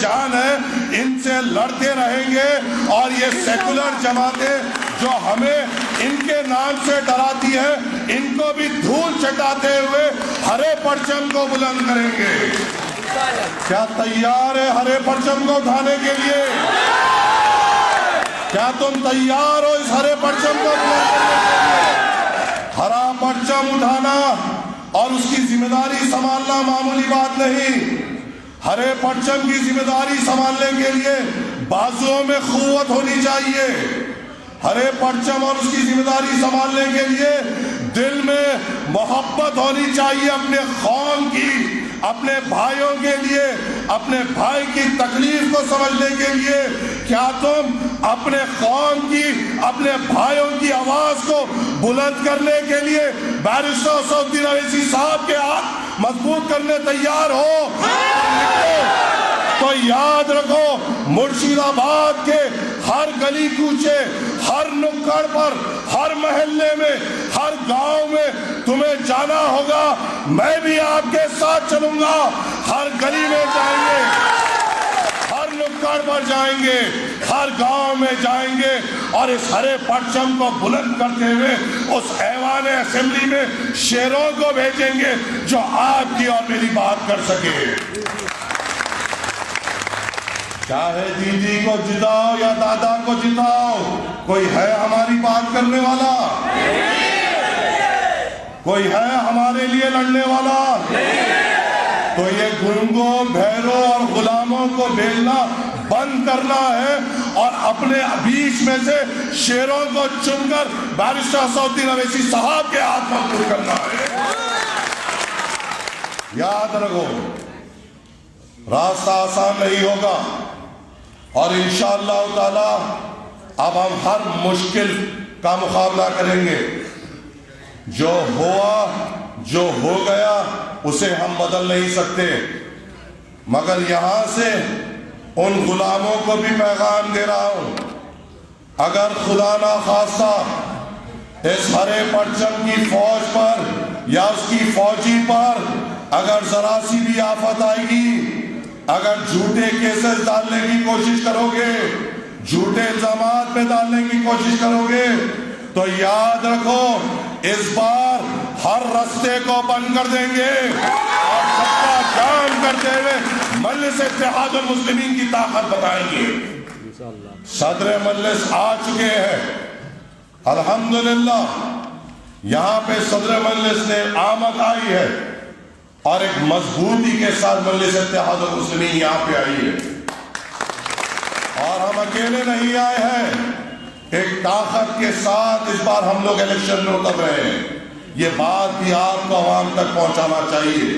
جان ہے ان سے لڑتے رہیں گے، اور یہ سیکولر جماعتیں جو ہمیں ان کے نام سے ڈراتی ہے ان کو بھی دھول چٹاتے ہوئے ہرے پرچم کو بلند کریں گے۔ کیا تیار ہے ہرے پرچم کو اٹھانے کے لیے؟ کیا تم تیار ہو اس ہرے پرچم کو بلند کرنے کے لیے؟ ہرا پرچم اٹھانا اور اس کی ذمہ داری سنبھالنا معمولی بات نہیں۔ ہرے پرچم کی ذمہ داری سنبھالنے کے لیے بازوؤں میں قوت ہونی چاہیے۔ ہرے پرچم اور اس کی ذمہ داری سنبھالنے کے لیے دل میں محبت ہونی چاہیے اپنے قوم کی، اپنے بھائیوں کے لیے، اپنے بھائی کی تکلیف کو سمجھنے کے لیے۔ کیا تم اپنے قوم کی، اپنے بھائیوں کی آواز کو بلند کرنے کے لیے بیرسٹر اسد الدین اویسی صاحب کے ہاتھ مضبوط کرنے تیار ہو؟ تو یاد رکھو، مرشد آباد کے ہر گلی کوچے، ہر نکڑ پر، ہر محلے میں، ہر گاؤں میں تمہیں جانا ہوگا۔ میں بھی آپ کے ساتھ چلوں گا۔ ہر گلی میں جائیں گے، ہر نکڑ پر جائیں گے، ہر گاؤں میں جائیں گے، اور اس ہرے پرچم کو بلند کرتے ہوئے اس ایوان اسمبلی میں شیروں کو بھیجیں گے جو آپ کی اور میری بات کر سکے۔ چاہے دیدی کو جتاؤ یا دادا کو جتاؤ، کوئی ہے ہماری بات کرنے والا؟ کوئی ہے ہمارے لیے لڑنے والا؟ تو یہ گنگوں، بھیروں اور غلاموں کو بھیجنا بند کرنا ہے، اور اپنے بیچ میں سے شیروں کو چن کر بیرسٹر اسد الدین اویسی صاحب کے ہاتھ مضبوط کرنا ہے۔ یاد رکھو، راستہ آسان نہیں ہوگا، اور انشاءاللہ تعالی اب ہم ہر مشکل کا مقابلہ کریں گے۔ جو ہوا، جو ہو گیا، اسے ہم بدل نہیں سکتے، مگر یہاں سے ان غلاموں کو بھی پیغام دے رہا ہوں، اگر خدا نخواستہ اس ہرے پرچم کی فوج پر یا اس کی فوجی پر اگر ذرا سی بھی آفت آئے گی، اگر جھوٹے کیسز ڈالنے کی کوشش کرو گے، جھوٹے الزامات میں ڈالنے کی کوشش کرو گے، تو یاد رکھو اس بار ہر رستے کو بند کر دیں گے، اور سب کا کام کرتے ہوئے مجلس اتحاد المسلمین کی طاقت بتائیں گے۔ صدر مجلس آ چکے ہیں، الحمدللہ یہاں پہ صدر مجلس نے آمد آئی ہے، اور ایک مضبوطی کے ساتھ مجلس اتحاد المسلمین یہاں پہ آئی ہے، اور ہم اکیلے نہیں آئے ہیں، ایک طاقت کے ساتھ اس بار ہم لوگ الیکشن میں اتر رہے ہیں۔ یہ بات بھی آپ کو عوام تک پہنچانا چاہیے۔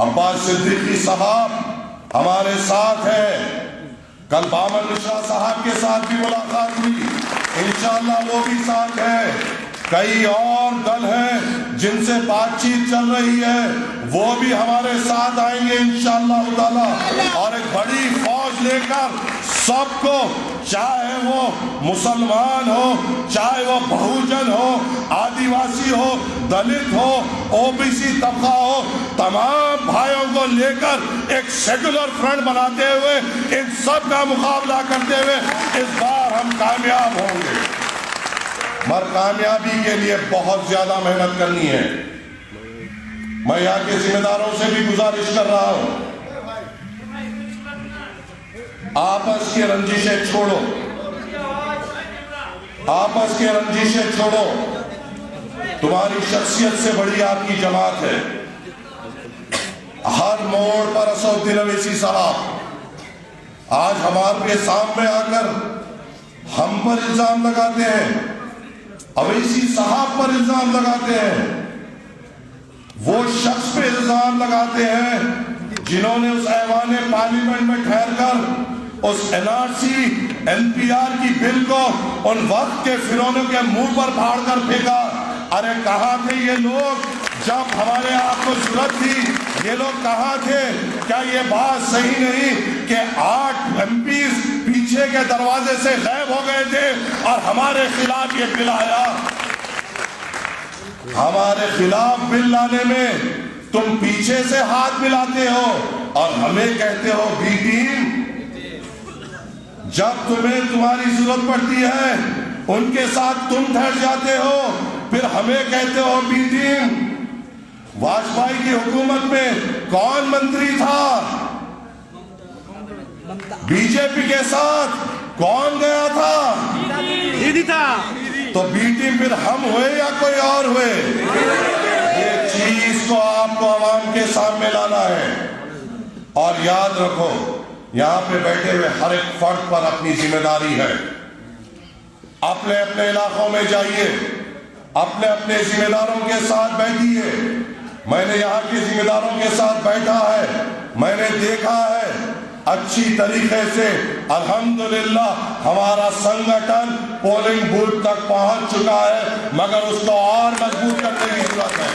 عباس صدیقی صاحب ہمارے ساتھ ہے، کل بامن مشرا صاحب کے ساتھ بھی ملاقات ہوئی، انشاءاللہ وہ بھی ساتھ ہے، کئی اور دل ہیں جن سے بات چیت چل رہی ہے، وہ بھی ہمارے ساتھ آئیں گے انشاءاللہ تعالی، اور ایک بڑی فوج لے کر سب کو، چاہے وہ مسلمان ہو، چاہے وہ بہوجن ہو، آدیواسی ہو، دلت ہو، او بی سی طبقہ ہو، تمام بھائیوں کو لے کر ایک سیکولر فرنٹ بناتے ہوئے ان سب کا مقابلہ کرتے ہوئے اس بار ہم کامیاب ہوں گے۔ مگر کامیابی کے لیے بہت زیادہ محنت کرنی ہے۔ میں یہاں کے ذمہ داروں سے بھی گزارش کر رہا ہوں، آپس کی رنجشیں چھوڑو، آپس کی رنجشیں چھوڑو، تمہاری شخصیت سے بڑی آپ کی جماعت ہے۔ ہر موڑ پر اسد الدین اویسی صاحب آج ہمارے سامنے آ کر ہم پر الزام لگاتے ہیں، اویسی صاحب پر الزام لگاتے ہیں، وہ شخص پہ الزام لگاتے ہیں جنہوں نے اس ایوان پارلیمنٹ میں ٹھہر کر اس NRC NPR کی بل کو ان وقت کے فرعونوں کے منہ پر پھاڑ کر پھینکا۔ ارے کہاں تھے یہ لوگ جب ہمارے آپ کو ضرورت تھی؟ یہ لوگ کہاں تھے؟ کیا یہ بات صحیح نہیں کہ 8 MPs پیچھے کے دروازے سے غائب ہو گئے تھے اور ہمارے خلاف یہ بل آیا؟ ہمارے خلاف بل لانے میں تم پیچھے سے ہاتھ ملاتے ہو اور ہمیں کہتے ہو بی ٹیم۔ جب تمہیں تمہاری ضرورت پڑتی ہے ان کے ساتھ تم ٹھہر جاتے ہو، پھر ہمیں کہتے ہو بی ٹیم۔ واجپئی کی حکومت میں کون منتری تھا؟ بی جے پی کے ساتھ کون گیا تھا؟ دیدی تھا۔ تو بی ٹیم پھر ہم ہوئے یا کوئی اور ہوئے؟ یہ چیز کو آپ کو عوام کے سامنے لانا ہے۔ اور یاد رکھو، یہاں پہ بیٹھے ہوئے ہر ایک فرد پر اپنی ذمہ داری ہے۔ اپنے اپنے علاقوں میں جائیے، اپنے اپنے ذمہ داروں کے ساتھ بیٹھیے۔ میں نے یہاں کے ذمہ داروں کے ساتھ بیٹھا ہے، میں نے دیکھا ہے اچھی طریقے سے الحمدللہ ہمارا سنگٹھن پولنگ بوتھ تک پہنچ چکا ہے، مگر اس کو اور مضبوط کرنے کی ضرورت ہے۔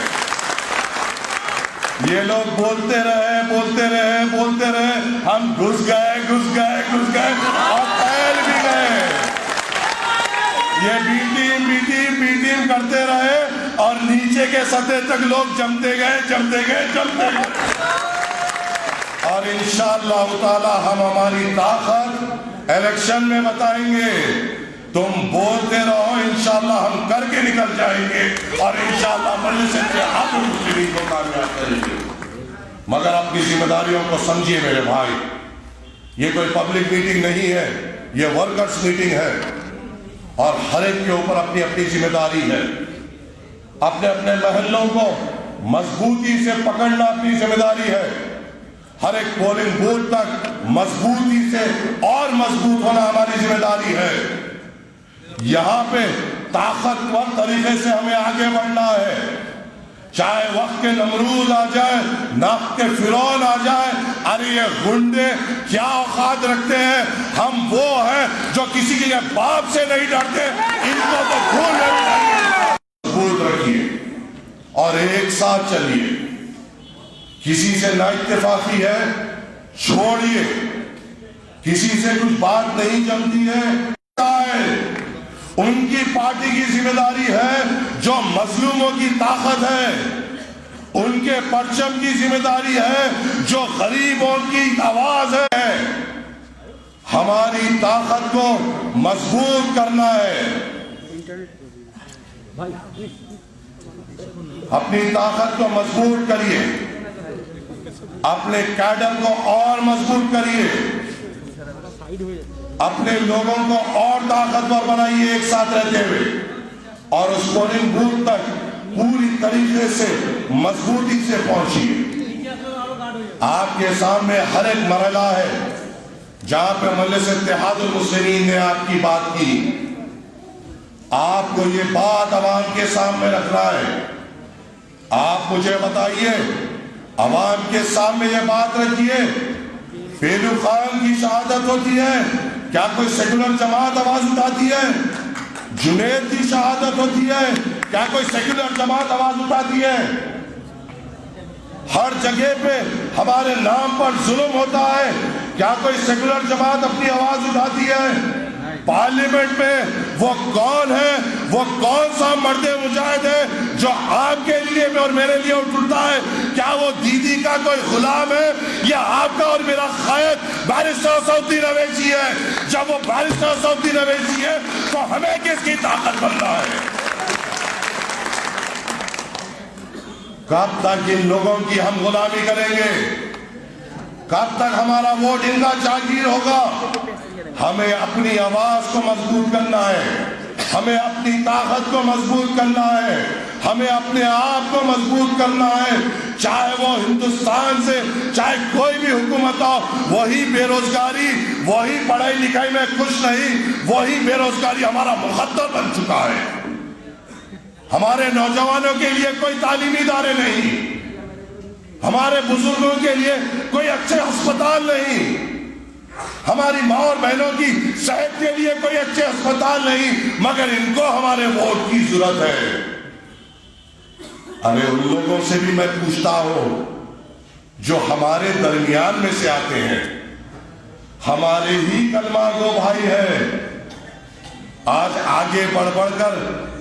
یہ لوگ بولتے رہے، ہم گھس گئے اور پھیل بھی گئے۔ یہ بی ٹیم کرتے رہے اور نیچے کے سطح تک لوگ جمتے گئے۔ اور انشاءاللہ تعالی ہم ہماری طاقت الیکشن میں بتائیں گے۔ تم بولتے رہو، انشاءاللہ ہم کر کے نکل جائیں گے اور انشاءاللہ مجلس اتحاد المسلمین کو کامیاب کریں گے۔ مگر اپنی ذمہ داریوں کو سمجھیے میرے بھائی، یہ کوئی پبلک میٹنگ نہیں ہے، یہ ورکرز میٹنگ ہے، اور ہر ایک کے اوپر اپنی اپنی ذمہ داری ہے۔ اپنے اپنے محلوں کو مضبوطی سے پکڑنا اپنی ذمہ داری ہے۔ ہر ایک پولنگ بوتھ تک مضبوطی سے اور مضبوط ہونا ہماری ذمہ داری ہے۔ یہاں پہ طاقتور طریقے سے ہمیں آگے بڑھنا ہے، چاہے وقت کے نمرود آ جائے، نفت کے فرعون آ جائے۔ ارے یہ گنڈے کیا اوقات رکھتے ہیں، ہم وہ ہیں جو کسی کے باپ سے نہیں ڈرتے، ان کو تو خون میں بھی ڈالیں۔ مضبوط رکھیے اور ایک ساتھ چلیے۔ کسی سے نا اتفاقی ہے چھوڑیے، کسی سے کچھ بات نہیں جمتی ہے، ان کی پارٹی کی ذمہ داری ہے جو مظلوموں کی طاقت ہے، ان کے پرچم کی ذمہ داری ہے جو غریبوں کی آواز ہے۔ ہماری طاقت کو مضبوط کرنا ہے، اپنی طاقت کو مضبوط کریے، اپنے کیڈر کو اور مضبوط کریے، اپنے لوگوں کو اور طاقتور بنائیے ایک ساتھ رہتے ہوئے، اور اس پولنگ بوتھ تک پوری طریقے سے مضبوطی سے پہنچیے۔ آپ کے سامنے ہر ایک مرحلہ ہے جہاں پہ مجلس اتحاد المسلمین نے آپ کی بات کی، آپ کو یہ بات عوام کے سامنے رکھنا ہے۔ آپ مجھے بتائیے، عوام کے سامنے یہ بات رکھیے، پیلو خان کی شہادت ہوتی ہے، کیا کوئی سیکولر جماعت آواز اٹھاتی ہے؟ جنید کی شہادت ہوتی ہے، کیا کوئی سیکولر جماعت آواز اٹھاتی ہے؟ ہر جگہ پہ ہمارے نام پر ظلم ہوتا ہے، کیا کوئی سیکولر جماعت اپنی آواز اٹھاتی ہے؟ پارلیمنٹ میں وہ کون ہے، وہ کون سا مرد مجاہد ہے جو آپ کے لیے اور میرے لیے اٹھتا ہے؟ کیا وہ دیدی کا کوئی غلام ہے یا آپ کا اور میرا قائد بیرسٹر اسد الدین اویسی ہے؟ جب وہ بیرسٹر اسد الدین اویسی ہے تو ہمیں کس کی طاقت بننا ہے؟ کب تک ان لوگوں کی ہم غلامی کریں گے؟ کب تک ہمارا ووٹ ان کا جاگیر ہوگا؟ ہمیں اپنی آواز کو مضبوط کرنا ہے، ہمیں اپنی طاقت کو مضبوط کرنا ہے، ہمیں اپنے آپ کو مضبوط کرنا ہے، چاہے وہ ہندوستان سے چاہے کوئی بھی حکومت ہو، وہی بے روزگاری، وہی پڑھائی لکھائی میں خوش نہیں، وہی بے روزگاری ہمارا مخدر بن چکا ہے۔ ہمارے نوجوانوں کے لیے کوئی تعلیمی ادارے نہیں، ہمارے بزرگوں کے لیے کوئی اچھے ہسپتال نہیں، ہماری ماں اور بہنوں کی صحت کے لیے کوئی اچھے ہسپتال نہیں، مگر ان کو ہمارے ووٹ کی ضرورت ہے۔ ارے ان لوگوں سے بھی میں پوچھتا ہوں جو ہمارے درمیان میں سے آتے ہیں، ہمارے ہی کلمہ گو بھائی ہیں، آج آگے بڑھ کر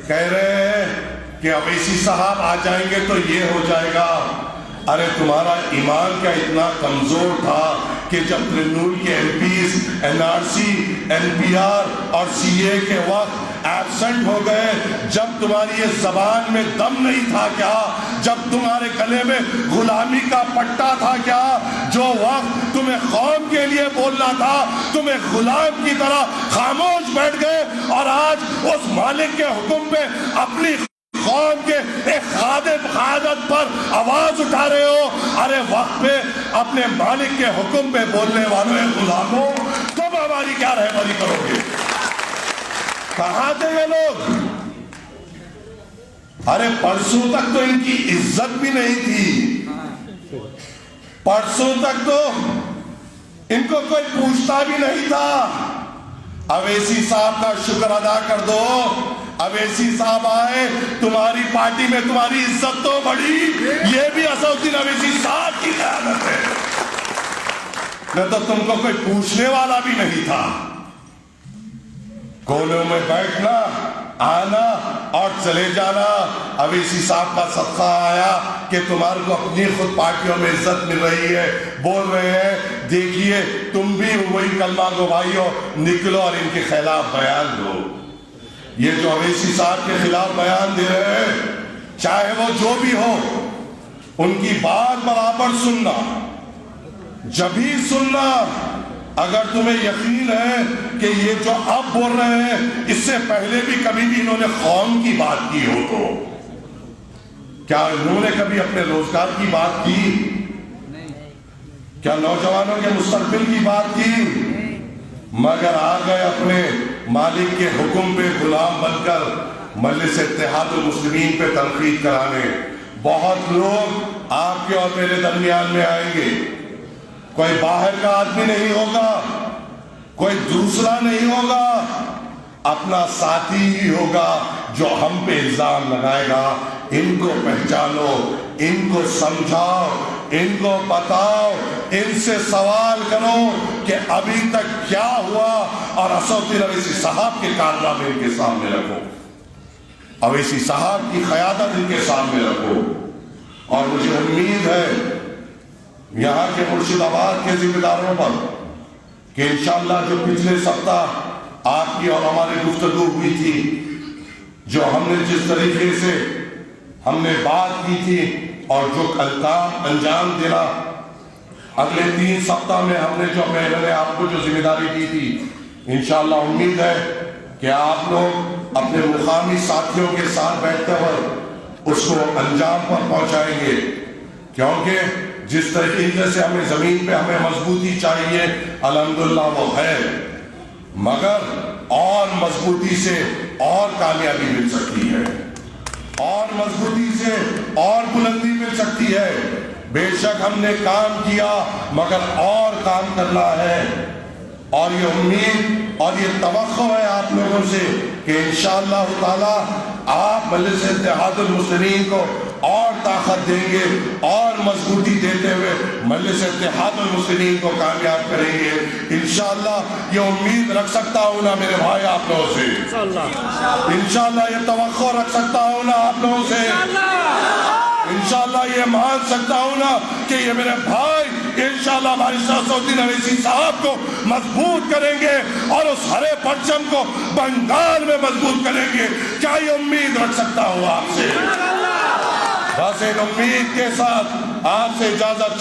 کہہ رہے ہیں کہ اویسی صاحب آ جائیں گے تو یہ ہو جائے گا، ارے تمہارا ایمان کا اتنا کمزور تھا کہ جب ترنمول کے ایم پیز NRC NPR اور CA کے وقت ایبسنٹ ہو گئے، جب تمہاری یہ زبان میں دم نہیں تھا کیا، جب تمہارے گلے میں غلامی کا پٹا تھا کیا، جو وقت تمہیں قوم کے لیے بولنا تھا تمہیں غلام کی طرح خاموش بیٹھ گئے، اور آج اس مالک کے حکم پہ اپنی قوم کے ایک خادم قیادت پر آواز اٹھا رہے ہو۔ ارے وقت پہ اپنے مالک کے حکم پہ بولنے والوں غلاموں، تم ہماری کیا رہبری کرو گے؟ کہاں تھے یہ لوگ؟ ارے پرسوں تک تو ان کی عزت بھی نہیں تھی، پرسوں تک تو ان کو کوئی پوچھتا بھی نہیں تھا۔ اویسی صاحب کا شکر ادا کر دو، اویسی صاحب آئے، تمہاری پارٹی میں تمہاری عزت تو بڑھی، یہ بھی اسد الدین اویسی صاحب کی قیادت ہے، نہ تو تم کو کوئی پوچھنے والا بھی نہیں تھا۔ کونوں میں بیٹھنا، آنا اور چلے جانا، اویسی صاحب کا صدقہ آیا کہ تمہارے کو اپنی خود پارٹیوں میں عزت مل رہی ہے، بول رہے ہیں دیکھیے تم بھی وہی کلمہ گو بھائیو نکلو اور ان کے خلاف بیان دو۔ یہ جو اویسی صاحب کے خلاف بیان دے رہے ہیں، چاہے وہ جو بھی ہو، ان کی بات برابر سننا، جبھی سننا اگر تمہیں یقین ہے کہ یہ جو اب بول رہے ہیں اس سے پہلے بھی کبھی بھی انہوں نے قوم کی بات کی ہو تو کیا انہوں نے کبھی اپنے روزگار کی بات کی؟ کیا نوجوانوں کے مستقبل کی بات کی؟ مگر آ گئے اپنے مالک کے حکم پہ غلام بن کر مجلس اتحاد المسلمین پہ تنقید کرانے۔ بہت لوگ آپ کے اور میرے درمیان میں آئیں گے، کوئی باہر کا آدمی نہیں ہوگا، کوئی دوسرا نہیں ہوگا، اپنا ساتھی ہی ہوگا جو ہم پہ الزام لگائے گا۔ ان کو پہچانو، ان کو سمجھاؤ، ان کو بتاؤ، ان سے سوال کرو کہ ابھی تک کیا ہوا، اور اسد الدین اویسی صاحب کے کارنامے ان کے سامنے رکھو، اویسی صاحب کی قیادت ان کے سامنے رکھو۔ اور مجھے امید ہے یہاں کے مرشد آباد کے ذمہ داروں پر کہ انشاءاللہ جو پچھلے سپتاہ آپ کی اور ہماری گفتگو ہوئی تھی، جو ہم نے جس طریقے سے ہم نے بات کی تھی اور جو کام انجام دینا، اگلے 3 سپتاہ میں ہم نے جو میں نے آپ کو جو ذمہ داری دی تھی، انشاءاللہ امید ہے کہ آپ لوگ اپنے مقامی ساتھیوں کے ساتھ بیٹھتے ہوئے اس کو انجام پر پہنچائیں گے، کیونکہ جس طریقے سے ہمیں زمین پہ ہمیں مضبوطی چاہیے الحمدللہ وہ ہے، مگر اور مضبوطی سے اور کامیابی مل سکتی ہے، اور مضبوطی سے اور بلندی مل سکتی ہے۔ بے شک ہم نے کام کیا مگر اور کام کرنا ہے، اور یہ امید اور یہ توقع ہے آپ لوگوں سے کہ انشاءاللہ تعالی آپ مجلس اتحاد المسلمین کو اور طاقت دیں گے اور مضبوطی دیتے ہوئے مجلس اتحاد المسلمین کو کامیاب کریں گے انشاءاللہ۔ یہ امید رکھ سکتا ہوں نا میرے بھائی آپ لوگوں سے، انشاءاللہ یہ توقع رکھ سکتا ہوں نا آپ لوگوں سے، انشاءاللہ یہ مان سکتا ہوں نا کہ یہ میرے بھائی انشاءاللہ ہماری اسد الدین اویسی صاحب کو مضبوط کریں گے اور اس ہرے پرچم کو بنگال میں مضبوط کریں گے۔ کیا یہ امید رکھ سکتا ہوں آپ سے؟ بس ایک امید کے ساتھ آپ سے اجازت